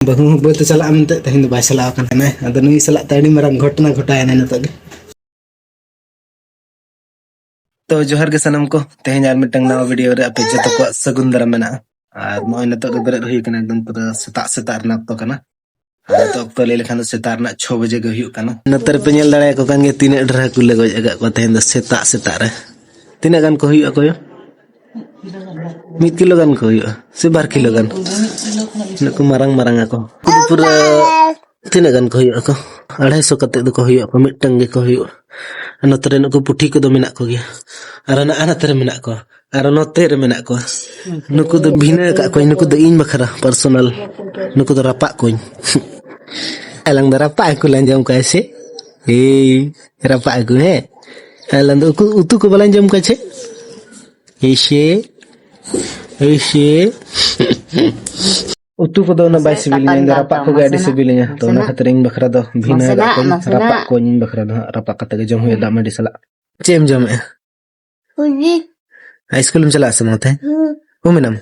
बहु बोलते चला मनते तेहन बाय चलाव कना अद नुई सला तड़ी मरंग घटना घटायना नतगे। तो जोहर के सनम को तेहन यार मिटंग नवा वीडियो रे आपे जतो को सगुन दरा मेना और नय नतो के बेरे हुई कना एकदम पूरा सेता सेता रना तो कना तो तो ले लेखान सेता रना 6 बजे के हुई कना नतर पे नेल दाड़े को कांगे तीन ड्रा को ले गज अगा को तेहन द सेता सेता रे तीन गान को हुई को 1 किलो गान को हुई से 12 किलो गान नको मारंग मारंग को पूरा तीन गान को हुई को 250 कते दो को हुई को मिटंग के को हुई नतरे नको पुठी को दो मेना को गया और ना नतरे मेना को और नते रे मेना को नुकु दो भिने का को नुकु दो इन बखरा पर्सनल नुकु दो रपा को एलंग द रपा को लंजम कैसे ए रपा को है एलंग दो उतु को बलंजम कैसे ऐसे ऐसे उतु को दो ना बाय सिबिलिया रपा को गाडी सिबिलिया तो ना खतरिंग बखरा दो भिना का को रपा को इन बखरा दो रपा कते के जम हुए दा मडी सला चेम जम है हाई स्कूल में चला समोते ओ मिनम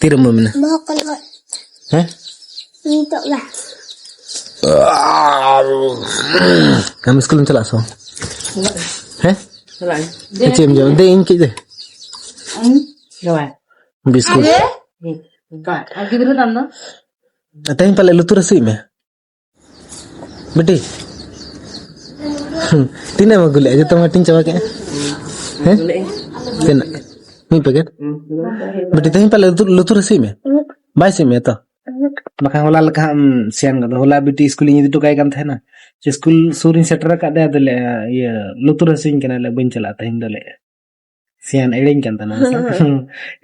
तिरम मिना हैं हम स्कूल में चला सो हैं चेम जम दे इन की दे बिस्कुट तहीं पले लुतुर सी में बेटी तीने में गुले जो तुम टिंग चबा के हैं तीना मी पैकेट बेटी तहीं पले लुतुर सी में बाय सी में तो मखा होला लका सियान गद होला बेटी स्कूल इन तो काय कान थे ना स्कूल सूरिन सेटर का दे दले ये लुतुर सिंग के ना ले बन चला तहीं दले सियान एडिंग कान तना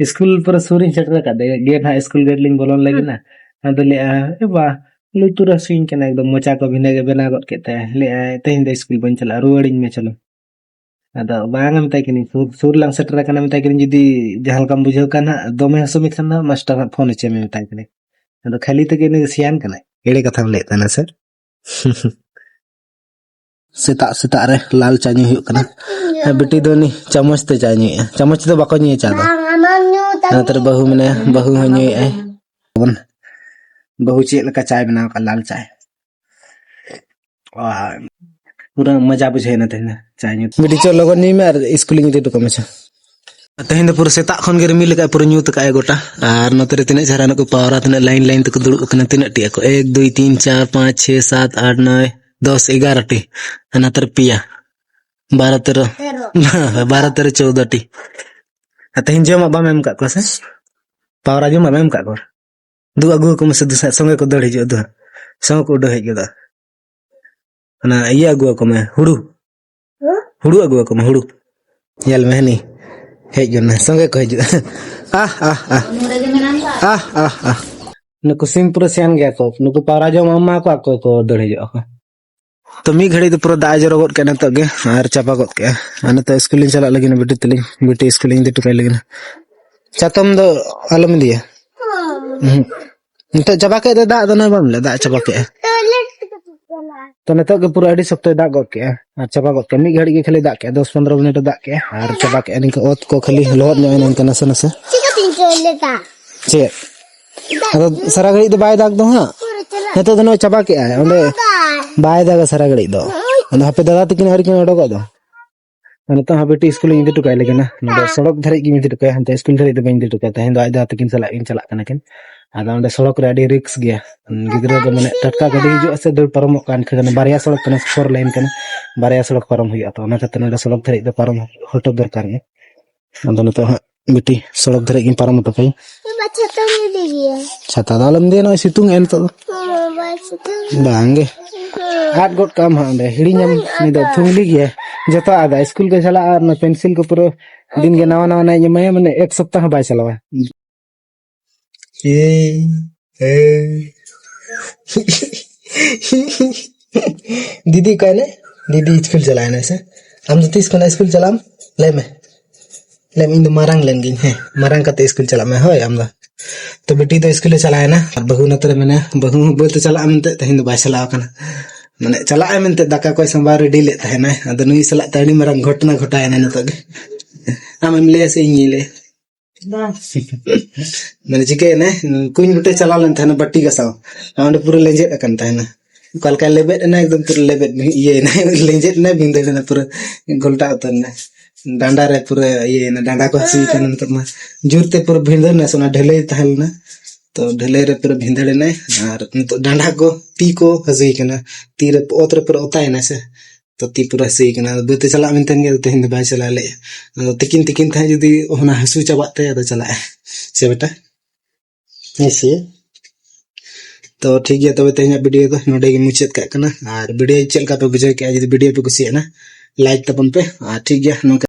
स्कूल पर सूरिन सेटर का दे गेट हा स्कूल गेट लिंग बोलन लगी ना दले ए बा लुतुर सिंग के ना एकदम मोचा को भिने के बना गत केते ले तहीं दे स्कूल बन चला रुवाडिंग में चलो अदा बांगम तय किनी सूर लंग सेटर कना में तय किनी जदी जहाल काम बुझो कना दोमे हसो में खना मास्टर फोन चे में तय किनी अदा खाली तक ने सियान कना एड़े कथा ले तना सर सेता सेता रे लाल चानी हुई कना बेटी दो नी चम्मच ते चानी चम्मच तो बाको नी चा दो नतर बहु मने बहु हनी आई बन बहु चे लका चाय बनाव का लाल चाय पूरा मजा बुझे न तेना चाय नी बेटी चो लगन नी में स्कूलिंग दे तो कमचा तेहन दो पूरा सेता खन के मिल का पूरा न्यूत का गोटा और नतरे तिने झरा न को पावरा तिने लाइन लाइन तक दुड़ कना तिने टिया को 1 2 3 4 5 6 7 8 9 10 11 टी नतर पिया 12 13 14 टी तेहन जमा बा मेम का से पावरा जमा मेम का दु अगु को मसे संगे को दड़ हिजो दु संग को दड़ हिजो दा ना ये अगु को में हुड़ू अगु को में हुड़ू यल में नी हेजो ना संगे को हेजो आ नुको सिंपुर सियान गया को नुको पावरा जो अम्मा को दड़ हिजो तो मी घड़ी तो पूरा दा जरो गत के नतो गे और चापा गत के अने तो स्कूलिंग चला लगी ना बेटी स्कूलिंग दे टुकाई लगी ना चातम दो आलम दिया तो चापा के दा दो ना बमले दा चापा के तो नतो के पूरा अड़ी सप्ताह दा गत के और चापा गत के मी घड़ी के खाली दा के 10 15 मिनट दा के और चापा के इनके ओत को खाली लोहत नो इन नसे नसे चे अदो सारा घड़ी तो बाय दाग दो हां नतो दनो चापा के आए ओंडे बाय दागा सारा घड़ी दो अन हापे दादा तकिन हर किन ओडो दो अन तो बेटी स्कूल इन टुकाय लेगे ना नोडे सड़क धरे की मिति टुकाय हनते स्कूल धरे तो बइन टुकाय तहें दो आदा तकिन चला इन चला कना किन आदा ओंडे सड़क रे आडी रिक्स गया गिदरा को माने टटका गाड़ी हिजो से दर परम कान खगन बारिया सड़क कना 4 लाइन कना बारिया सड़क परम हुई तो ना कते नोडे सड़क धरे तो परम हटो दरकार है अंदो न तो बेटी सड़क धरे की परम टुकाय छाता दालम दे ना सितुंग एन तो बांगे हाथ गोट काम हांडे हिड़ी नम नि दो थुंगली गया जतो आदा स्कूल के चला और न पेंसिल को पूरा दिन के नवा नवा नहीं मैं माने 1 सप्ताह बाय चलावा दीदी कहने दीदी स्कूल चलाए ना से हम तो 30 को स्कूल चलाम ले में इन मारंग लेंगे है मारंग का स्कूल चला में होय हम तो बेटी तो स्कूल चलाए ना बहु नतरे मैंने बहु बोलते चला मनते तहिन दो बाय चलाव कना माने चला मनते दाका को संबार रेडी ले तहना अद नुई सला तड़ी मरंग घटना घटायना नतो गे आम ले से इन ले मैंने चिके ने कुछ बुटे चला लेन था ना बट्टी का साव आउंडे पूरा लेंजेट अकन था ना कल का लेबेट ना एकदम पूरा लेबेट ये ना लेंजेट ना भिंदे ना पूरा गोलटा उतर ना डांडा रे पूरा ये ना डांडा को हसी कन तो मा जुरते पूरा भिंदे ना सोना ढले थाल ना तो ढले रे पूरा भिंदे ना और तो डांडा को ती को हसी कना ती रे ओतरे पूरा ओता है ना से तो ती पूरा हसी कना बेते चला मिनतन के तो हिंद बाय चला ले तिकिन तिकिन था जुदी होना हसू चाबाते तो चला से बेटा ऐसे तो ठीक है तब तेज वीडियो तो नोडे मुचाद का वीडियो चलका पे बुझे के वीडियो पे कुछ ना लाइक तपन पे ठीक है।